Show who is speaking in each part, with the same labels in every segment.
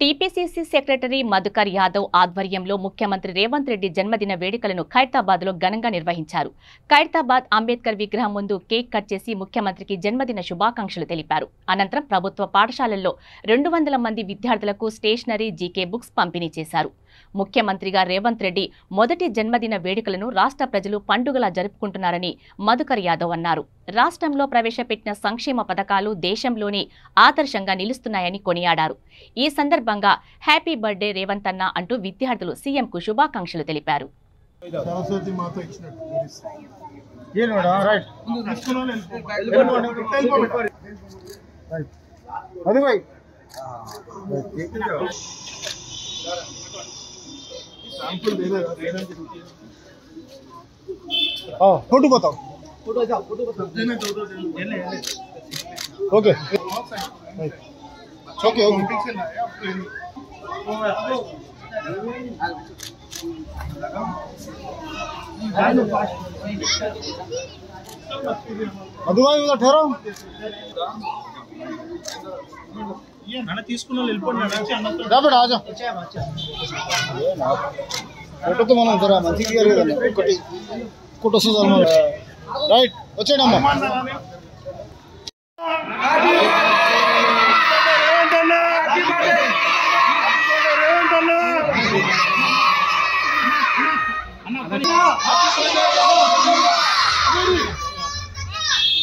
Speaker 1: TPCC secretary Madhukar Yadav ఆధ్వర్యంలో ముఖ్యమంత్రి రేవంత్ రెడ్డి జన్మదిన వేడుకలను ఖైరతాబాద్లో ఘనంగా నిర్వహించారు. ఖైరతాబాద్ అంబేద్కర్ విగ్రహం ముందు కేక్ కట్ చేసి ముఖ్యమంత్రికి జన్మదిన శుభాకాంక్షలు తెలిపారు. అనంతరం ప్రభుత్వ పాఠశాలల్లో 200 మంది విద్యార్థులకు స్టేషనరీ, జీకే బుక్స్ పంపిణీ చేశారు. ముఖ్యమంత్రిగా రేవంత్ రెడ్డి మొదటి జన్మదిన వేడుకలను రాష్ట్ర ప్రజలు పండుగలా జరుపుకుంటున్నారని మధుకర్ యాదవ్ అన్నారు. రాష్ట్రంలో ప్రవేశపెట్టిన సంక్షేమ పథకాలు దేశంలోనే ఆదర్శంగా నిలుస్తున్నాయని కొనియాడారు. ఈ సందర్భంగా హ్యాపీ బర్త్డే రేవంత్ అన్న అంటూ విద్యార్థులు సీఎంకు శుభాకాంక్షలు తెలిపారు.
Speaker 2: फोटो बताओ ओके ओके मधुभाई उधर ठहरो बेटा आ जाओ फोटो तो మనం जरा మంచి క్లియర్ గా ఒకటి ఫోటో సోదాం రైట్ వచ్చేడమ్మా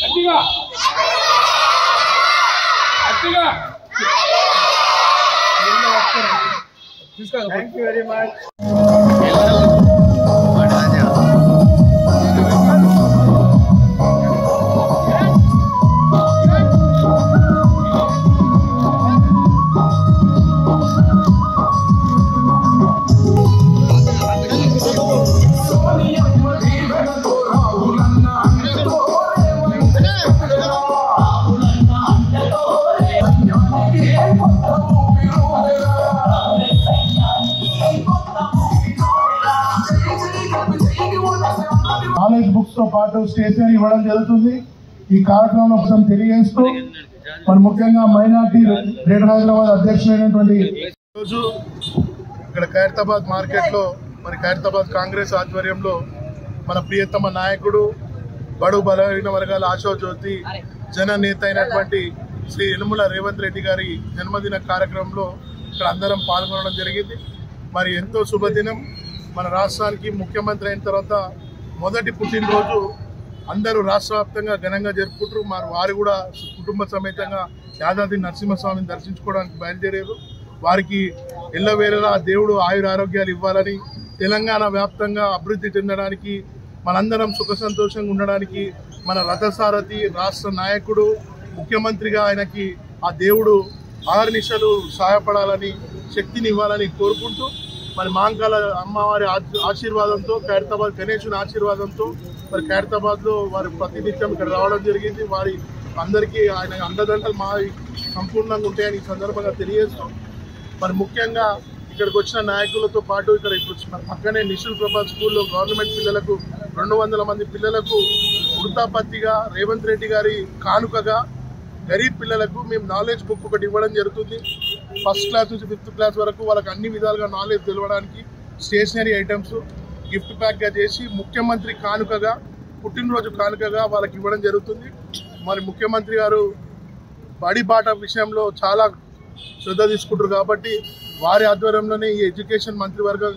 Speaker 2: గట్టిగా గట్టిగా thank you very much.
Speaker 3: College books తో పాటు స్టేషనరీ ఇవ్వడం జరుగుతుంది. ఈ కార్యక్రమంలో కోసం తెలియజేస్తూ మరి ముఖ్యంగా మైనార్టీ గ్రేటర్ హైదరాబాద్ అధ్యక్షులైనటువంటి రోజు ఇక్కడ ఖైరతాబాద్ మార్కెట్ లో మరి ఖైరతాబాద్ కాంగ్రెస్ ఆధ్వర్యంలో మన ప్రియతమ నాయకుడు బడుగు బలహీన వర్గాల ఆశాజ్యోతి జననేత అయినటువంటి శ్రీ యనుమల రేవంత్ రెడ్డి గారి జన్మదిన కార్యక్రమంలో ఇక్కడ అందరం పాల్గొనడం జరిగింది. మరి ఎంతో శుభదినం. మన రాష్ట్రానికి ముఖ్యమంత్రి అయిన తర్వాత మొదటి పుట్టినరోజు అందరూ రాష్ట్ర వ్యాప్తంగా ఘనంగా జరుపుకుంటారు. మరి వారు కూడా కుటుంబ సమేతంగా యాదాద్రి నరసింహస్వామిని దర్శించుకోవడానికి బయలుదేరారు. వారికి ఎల్లవేళలా దేవుడు ఆయుర ఆరోగ్యాలు ఇవ్వాలని, తెలంగాణ వ్యాప్తంగా అభివృద్ధి చెందడానికి, మనందరం సుఖ సంతోషంగా ఉండడానికి మన రథసారథి రాష్ట్ర నాయకుడు ముఖ్యమంత్రిగా ఆయనకి ఆ దేవుడు ఆహర్నిశలు సహాయపడాలని, శక్తిని ఇవ్వాలని కోరుకుంటూ మరి మాంకాల అమ్మవారి ఆశీర్వాదంతో, ఖైరతాబాద్ గణేశుని ఆశీర్వాదంతో మరి ఖైరతాబాద్లో వారి ప్రతినిత్యం ఇక్కడ రావడం జరిగింది. వారి అందరికీ ఆయన అండదండలు మా సంపూర్ణంగా ఉంటాయని ఈ సందర్భంగా తెలియజేస్తూ మరి ముఖ్యంగా ఇక్కడికి వచ్చిన నాయకులతో పాటు ఇక్కడ ఇప్పుడు పక్కనే నిశుల్ ప్రభాత్ స్కూల్లో గవర్నమెంట్ పిల్లలకు 200 మంది పిల్లలకు వృత్తాపత్తిగా రేవంత్ రెడ్డి గారి కానుకగా గరీబ్ పిల్లలకు మేము నాలెడ్జ్ బుక్ ఒకటి ఇవ్వడం జరుగుతుంది. ఫస్ట్ క్లాస్ నుంచి 5th క్లాస్ వరకు వాళ్ళకి అన్ని విధాలుగా నాలెడ్జ్ తెలవడానికి స్టేషనరీ ఐటమ్స్ గిఫ్ట్ ప్యాక్గా చేసి ముఖ్యమంత్రి కానుకగా, పుట్టినరోజు కానుకగా వాళ్ళకి ఇవ్వడం జరుగుతుంది. మరి ముఖ్యమంత్రి గారు బడి బాట విషయంలో చాలా శ్రద్ధ తీసుకుంటారు కాబట్టి వారి ఆధ్వర్యంలోనే ఈ ఎడ్యుకేషన్ మంత్రివర్గం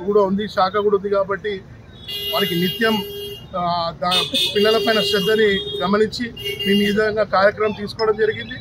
Speaker 3: కూడా ఉంది, శాఖ కూడా ఉంది కాబట్టి వారికి నిత్యం పిల్లలపైన శ్రద్ధని గమనించి మేము ఈ విధంగా కార్యక్రమం తీసుకోవడం జరిగింది.